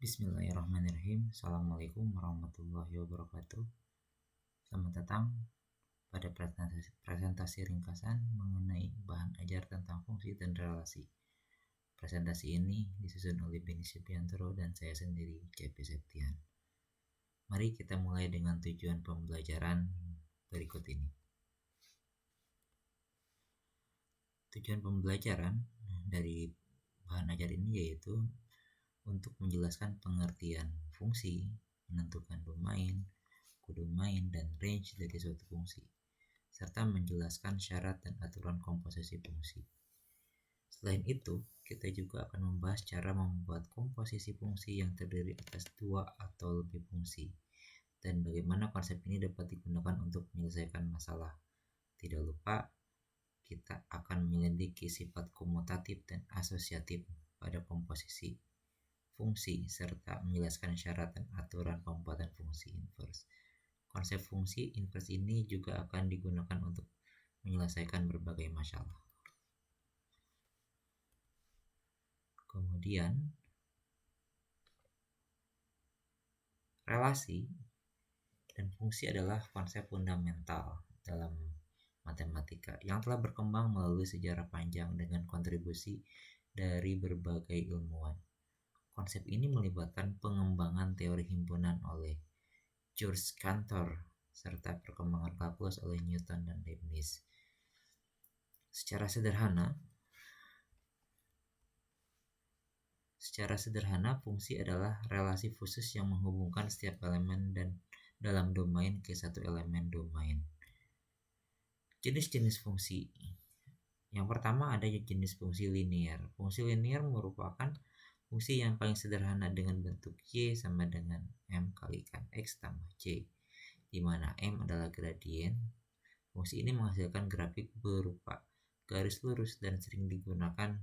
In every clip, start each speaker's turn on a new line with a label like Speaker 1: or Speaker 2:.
Speaker 1: Bismillahirrahmanirrahim. Assalamualaikum warahmatullahi wabarakatuh. Selamat datang pada presentasi ringkasan mengenai bahan ajar tentang fungsi dan relasi. Presentasi ini disusun oleh Beni Subiantoro dan saya sendiri, C.P. Septian. Mari kita mulai dengan tujuan pembelajaran berikut ini. Tujuan pembelajaran dari bahan ajar ini yaitu untuk menjelaskan pengertian fungsi, menentukan domain, kodomain, dan range dari suatu fungsi, serta menjelaskan syarat dan aturan komposisi fungsi. Selain itu, kita juga akan membahas cara membuat komposisi fungsi yang terdiri atas dua atau lebih fungsi, dan bagaimana konsep ini dapat digunakan untuk menyelesaikan masalah. Tidak lupa, kita akan menyelidiki sifat komutatif dan asosiatif pada komposisi fungsi serta menjelaskan syarat dan aturan pembuatan fungsi inverse. Konsep fungsi inverse ini juga akan digunakan untuk menyelesaikan berbagai masalah. Kemudian, relasi dan fungsi adalah konsep fundamental dalam matematika yang telah berkembang melalui sejarah panjang dengan kontribusi dari berbagai ilmuwan. Konsep ini melibatkan pengembangan teori himpunan oleh George Cantor serta perkembangan kalkulus oleh Newton dan Leibniz. Secara sederhana, fungsi adalah relasi khusus yang menghubungkan setiap elemen dan dalam domain ke satu elemen domain. Jenis-jenis fungsi. Yang pertama ada jenis fungsi linear. Fungsi linear merupakan fungsi yang paling sederhana dengan bentuk y sama dengan m kalikan x tambah c, di mana m adalah gradien. Fungsi ini menghasilkan grafik berupa garis lurus dan sering digunakan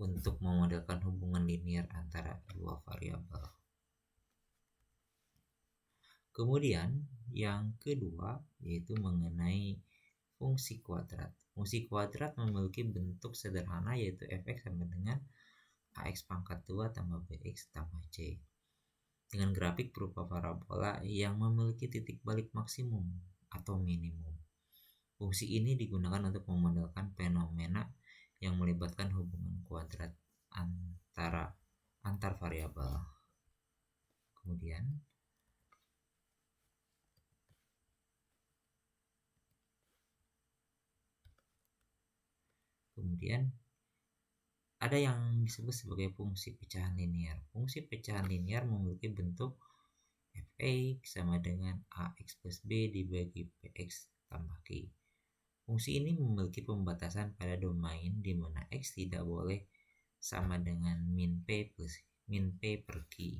Speaker 1: untuk memodelkan hubungan linear antara dua variabel. Kemudian yang kedua yaitu mengenai fungsi kuadrat. Fungsi kuadrat memiliki bentuk sederhana yaitu fx sama dengan ax pangkat 2 tambah bx tambah c, dengan grafik berupa parabola yang memiliki titik balik maksimum atau minimum. Fungsi ini digunakan untuk memodelkan fenomena yang melibatkan hubungan kuadrat antar variabel. Kemudian ada yang disebut sebagai fungsi pecahan linear. Fungsi pecahan linear memiliki bentuk fx sama dengan ax plus b dibagi px tambah q. Fungsi ini memiliki pembatasan pada domain di mana x tidak boleh sama dengan min p per q.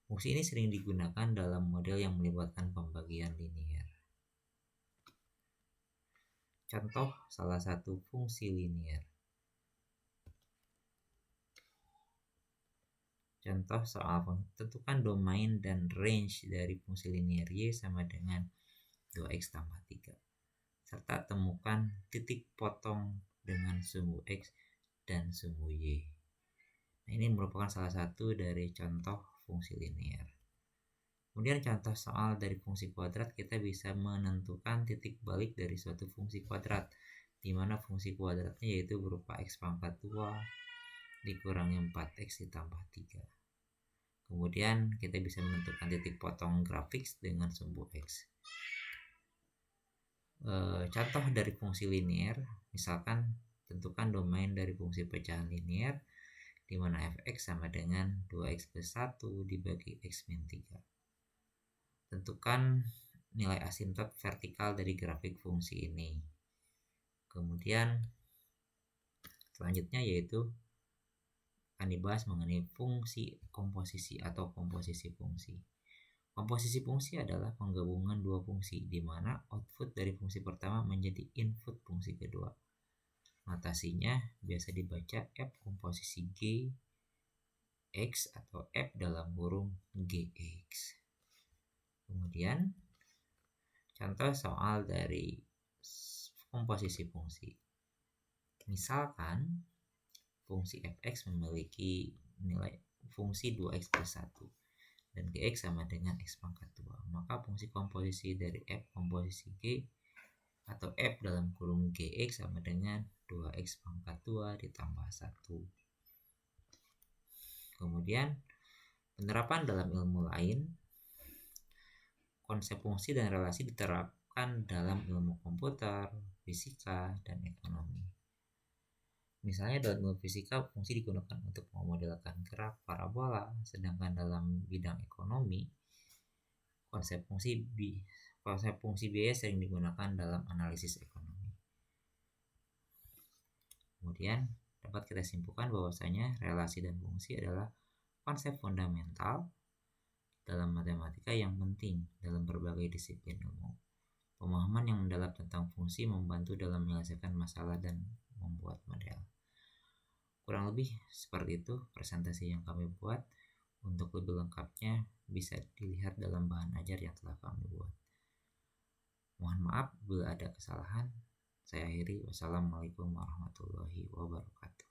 Speaker 1: Fungsi ini sering digunakan dalam model yang melibatkan pembagian linear. Contoh salah satu fungsi linear. Contoh soal tentukan domain dan range dari fungsi linear y sama dengan 2x tambah 3. Serta temukan titik potong dengan sumbu x dan sumbu y. Nah, ini merupakan salah satu dari contoh fungsi linear. Kemudian contoh soal dari fungsi kuadrat, kita bisa menentukan titik balik dari suatu fungsi kuadrat, di mana fungsi kuadratnya yaitu berupa x pangkat 2 dikurangi 4x ditambah 3. Kemudian kita bisa menentukan titik potong grafik dengan sumbu x. Contoh dari fungsi linear, misalkan tentukan domain dari fungsi pecahan linear di mana fx sama dengan 2x plus 1 dibagi x min 3. Tentukan nilai asimtot vertikal dari grafik fungsi ini. Kemudian selanjutnya yaitu akan dibahas mengenai fungsi komposisi atau komposisi fungsi. Komposisi fungsi adalah penggabungan dua fungsi di mana output dari fungsi pertama menjadi input fungsi kedua. Notasinya biasa dibaca f komposisi g x atau f dalam kurung gx. Kemudian contoh soal dari komposisi fungsi. Misalkan fungsi fx memiliki nilai fungsi 2x plus 1 dan Gx sama dengan x pangkat 2. Maka fungsi komposisi dari f komposisi G atau f dalam kurung Gx sama dengan 2x pangkat 2 ditambah 1. Kemudian penerapan dalam ilmu lain, konsep fungsi dan relasi diterapkan dalam ilmu komputer, fisika, dan ekonomi. Misalnya dalam ilmu fisika, fungsi digunakan untuk memodelkan gerak parabola, sedangkan dalam bidang ekonomi, konsep fungsi biaya sering digunakan dalam analisis ekonomi. Kemudian dapat kita simpulkan bahwasanya relasi dan fungsi adalah konsep fundamental dalam matematika yang penting dalam berbagai disiplin ilmu. Pemahaman yang mendalam tentang fungsi membantu dalam menyelesaikan masalah dan membuat model. Kurang lebih seperti itu presentasi yang kami buat. Untuk lebih lengkapnya bisa dilihat dalam bahan ajar yang telah kami buat. Mohon maaf bila ada kesalahan. Saya akhiri. Wassalamualaikum warahmatullahi wabarakatuh.